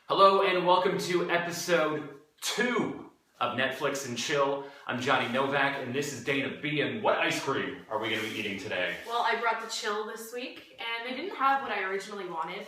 Hello and welcome to episode 2 of Netflix and Chill. I'm Johnny Novak and this is Dayna B. And what ice cream are we going to be eating today? Well, I brought the Chill this week and they didn't have what I originally wanted,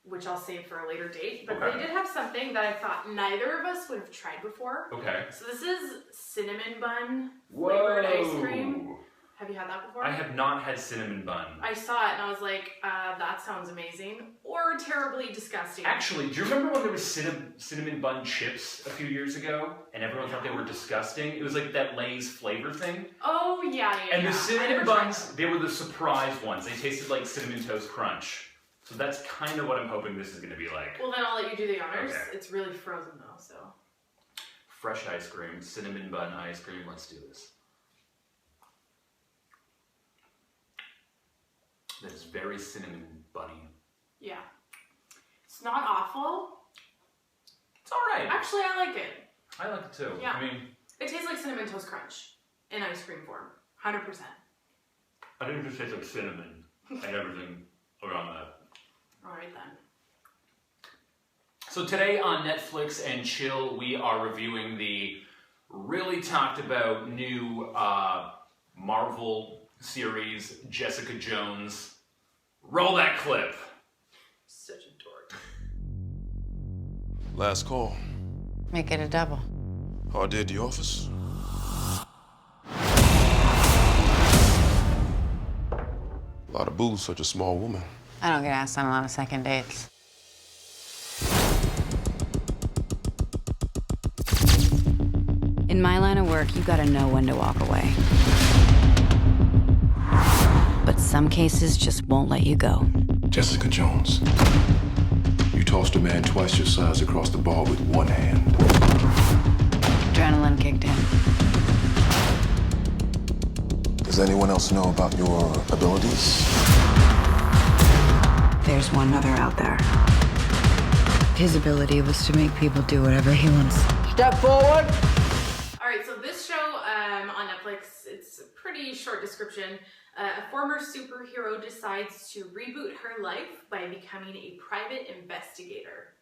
which I'll save for a later date, but They did have something that I thought neither of us would have tried before. Okay. So this is cinnamon bun flavored ice cream. Have you had that before? I have not had cinnamon bun. I saw it and I was like, that sounds amazing or terribly disgusting. Actually, do you remember when there was cinnamon bun chips a few years ago and everyone thought they were disgusting? It was like that Lay's flavor thing. Oh, yeah. And the cinnamon buns, they were the surprise ones. They tasted like Cinnamon Toast Crunch. So that's kind of what I'm hoping this is going to be like. Well, then I'll let you do the honors. Okay. It's really frozen though, so. Fresh ice cream, cinnamon bun ice cream. Let's do this. That is very cinnamon bunny. Yeah. It's not awful. It's alright. Actually, I like it. I like it too. Yeah. I mean, it tastes like Cinnamon Toast Crunch in ice cream form. 100%. I think it just tastes like cinnamon and everything around that. Alright then. So today on Netflix and Chill, we are reviewing the really talked about new Marvel series, Jessica Jones. Roll that clip. Such a dork. Last call. Make it a double. How I did the office? A lot of booze, such a small woman. I don't get asked on a lot of second dates. In my line of work, you gotta know when to walk away. But some cases just won't let you go. Jessica Jones. You tossed a man twice your size across the bar with one hand. Adrenaline kicked in. Does anyone else know about your abilities? There's one other out there. His ability was to make people do whatever he wants. Step forward. Alright, so this show on Netflix, it's a pretty short description. A former superhero decides to reboot her life by becoming a private investigator.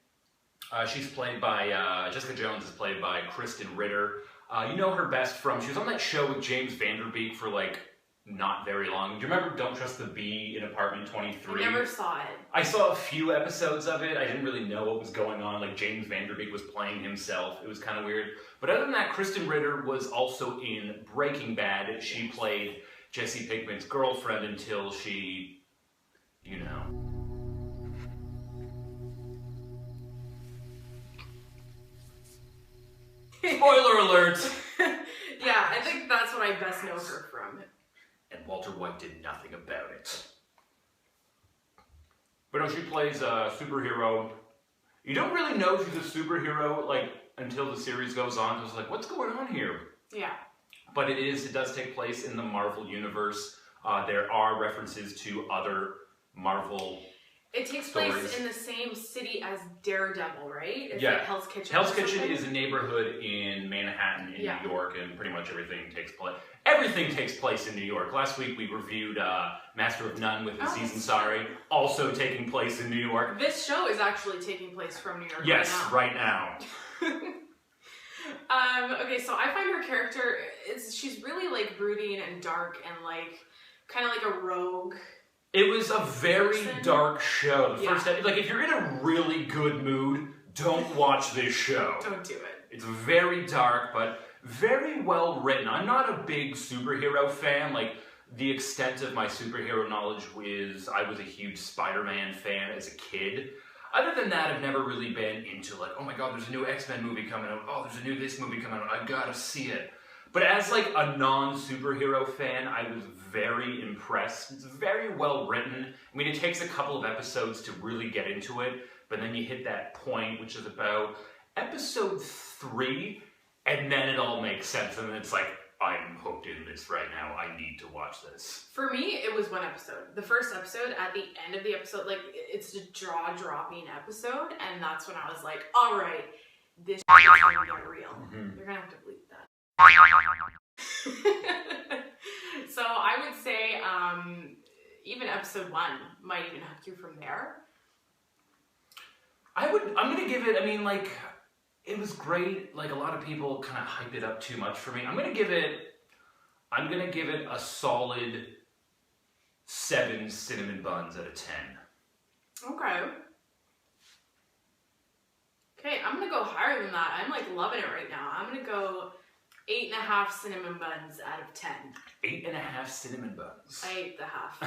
She's played by, Jessica Jones is played by Kristen Ritter. You know her best from, she was on that show with James Vanderbeek for like, not very long. Do you remember Don't Trust the Bee in Apartment 23? I never saw it. I saw a few episodes of it. I didn't really know what was going on. Like James Vanderbeek was playing himself. It was kind of weird. But other than that, Kristen Ritter was also in Breaking Bad. She played Jesse Pinkman's girlfriend until she, you know. Spoiler alert! Yeah, I think that's what I best know her from. And Walter White did nothing about it. But no, she plays a superhero. You don't really know she's a superhero, like, until the series goes on. It's like, what's going on here? Yeah. But it does take place in the Marvel Universe. There are references to other Marvel It takes stories. place in the same city as Daredevil, right? It's Yeah. like Hell's Kitchen. Hell's or Kitchen something. is a neighborhood in Manhattan, in Yeah. New York, and pretty much everything takes place in New York. Last week we reviewed Master of None with Aziz Ansari, also taking place in New York. This show is actually taking place from New York Yes, right now. right now. Okay, so I find her character, she's really like brooding and dark and like, kind of like a rogue. It was a very dark show. The Yeah. first episode, like if you're in a really good mood, don't watch this show. Don't do it. It's very dark, but very well written. I'm not a big superhero fan. Like, the extent of my superhero knowledge is I was a huge Spider-Man fan as a kid. Other than that, I've never really been into like, oh my god, there's a new X-Men movie coming out. Oh, there's a new this movie coming out. I gotta see it. But as like a non-superhero fan, I was very impressed. It's very well written. I mean, it takes a couple of episodes to really get into it, but then you hit that point, which is about episode 3, and then it all makes sense, and then it's like, I'm hooked in this right now. I need to watch this. For me, it was one episode. The first episode, at the end of the episode, like, it's a jaw-dropping episode, and that's when I was like, all right, this is gonna get real. Mm-hmm. You're gonna have to bleep that. So I would say even episode 1 might even hook you from there. I'm gonna give it, I mean, like, it was great. Like, a lot of people kind of hype it up too much for me. I'm gonna give it a solid 7 cinnamon buns out of 10. Okay. Okay, I'm gonna go higher than that. I'm like loving it right now. I'm gonna go 8.5 cinnamon buns out of 10. 8.5 cinnamon buns. I ate the half.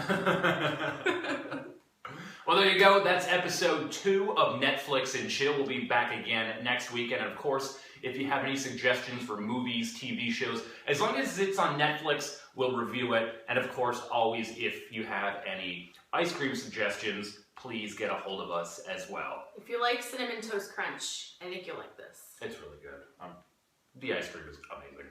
Well, there you go. That's episode 2 of Netflix and Chill. We'll be back again next week. And of course, if you have any suggestions for movies, TV shows, as long as it's on Netflix, we'll review it. And of course, always, if you have any ice cream suggestions, please get a hold of us as well. If you like Cinnamon Toast Crunch, I think you'll like this. It's really good. The ice cream is amazing.